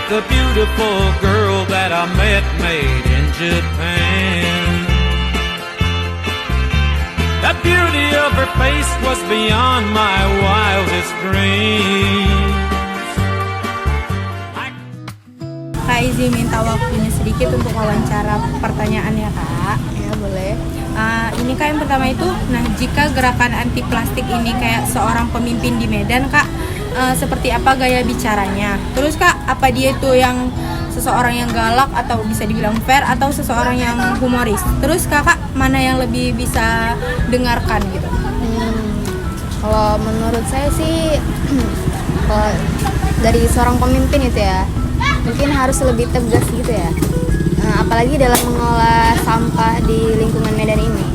the beautiful girl that I met made in Japan. The beauty of her face was beyond my wildest dreams. Kak izin minta waktunya sedikit untuk wawancara pertanyaan ya Kak. Ya boleh. Ini Kak yang pertama itu, nah jika gerakan anti plastik ini kayak seorang pemimpin di Medan Kak, seperti apa gaya bicaranya? Terus Kak, apa dia itu yang seseorang yang galak atau bisa dibilang fair atau seseorang yang humoris? Terus Kakak mana yang lebih bisa dengarkan gitu? Kalau menurut saya sih kalau dari seorang pemimpin itu ya mungkin harus lebih tegas gitu ya. Apalagi dalam mengelola sampah di lingkungan Medan ini.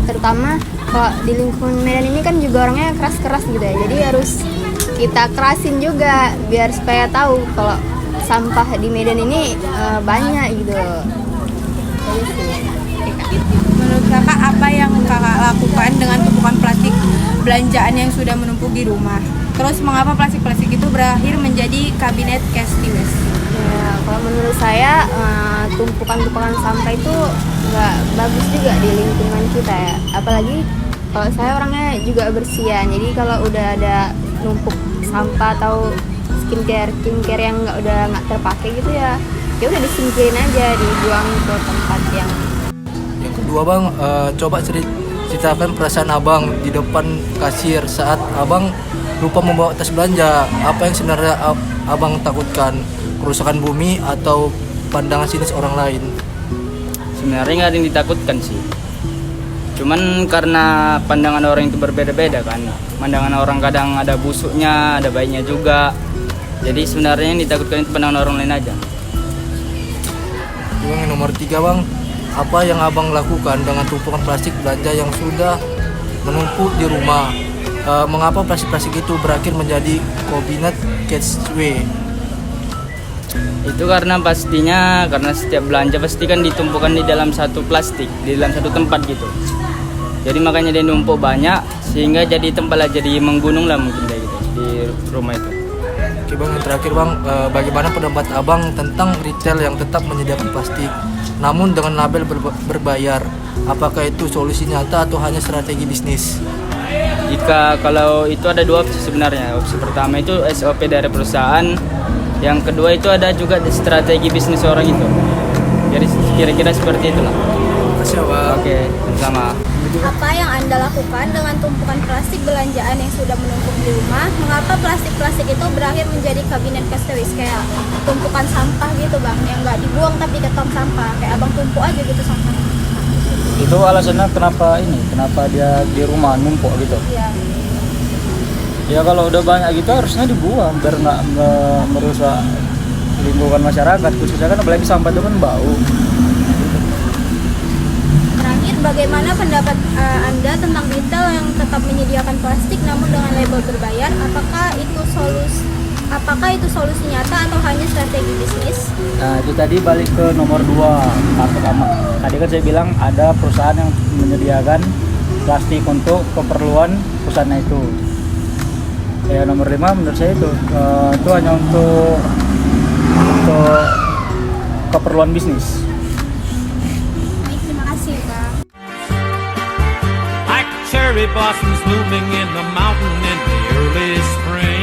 Terutama kalau di lingkungan Medan ini kan juga orangnya keras-keras gitu ya. Jadi harus kita kerasin juga biar supaya tahu kalau sampah di Medan ini banyak gitu. Jadi sih. Menurut Kakak apa yang Kakak lakukan dengan tumpukan plastik belanjaan yang sudah menumpuk di rumah? Terus mengapa plastik-plastik itu berakhir menjadi kabinet cash waste? Ya, kalau menurut saya tumpukan-tumpukan sampah itu nggak bagus juga di lingkungan kita ya. Apalagi kalau saya orangnya juga bersihan. Jadi kalau udah ada numpuk sampah atau skincare yang nggak terpakai gitu ya udah disingkirin aja, dibuang ke tempat yang. Yang kedua bang, coba ceritakan perasaan abang di depan kasir saat abang lupa membawa tas belanja. Apa yang sebenarnya abang takutkan? Kerusakan bumi atau pandangan sinis orang lain? Sebenarnya nggak ada yang ditakutkan sih. Cuman karena pandangan orang itu berbeda-beda kan. Pandangan orang kadang ada busuknya, ada baiknya juga. Jadi sebenarnya yang ditakutkan itu pandangan orang lain aja. Yang nomor 3 bang, apa yang abang lakukan dengan tumpukan plastik belanja yang sudah menumpuk di rumah? Mengapa plastik-plastik itu berakhir menjadi kabinet catchway? Itu karena setiap belanja pasti kan ditumpukan di dalam satu plastik, di dalam satu tempat gitu. Jadi makanya dia numpuk banyak sehingga jadi tempat jadi menggunung lah mungkin kayak gitu di rumah itu. Oke bang, yang terakhir bang, bagaimana pendapat abang tentang retail yang tetap menyediakan plastik namun dengan label berbayar? Apakah itu solusi nyata atau hanya strategi bisnis? Kalau itu ada dua opsi sebenarnya. Opsi pertama itu SOP dari perusahaan, yang kedua itu ada juga strategi bisnis orang itu. Jadi kira-kira seperti itulah. Terima kasih bang. Oke, sama. Apa yang Anda lakukan dengan tumpukan plastik belanjaan yang sudah menumpuk di rumah? Mengapa plastik-plastik itu berakhir menjadi kabinet cash waste, kayak tumpukan sampah gitu bang, yang nggak dibuang tapi ke tong sampah, kayak abang tumpuk aja gitu sampah. Itu alasannya kenapa dia di rumah numpuk gitu? Iya. Ya kalau udah banyak gitu harusnya dibuang biar nggak merusak lingkungan masyarakat, khususnya kan apalagi sampah itu kan bau. Terakhir, bagaimana pendapat Anda tentang retail yang tetap menyediakan plastik namun dengan label berbayar? Apakah itu solusi nyata atau hanya strategi bisnis? Nah itu tadi balik ke nomor 2 pertama. Tadi kan saya bilang ada perusahaan yang menyediakan plastik untuk keperluan perusahaannya itu. Ya nomor 5 menurut saya itu hanya untuk keperluan bisnis. Baik, terima kasih Pak. Like cherry blossoms blooming in the mountain in the early spring.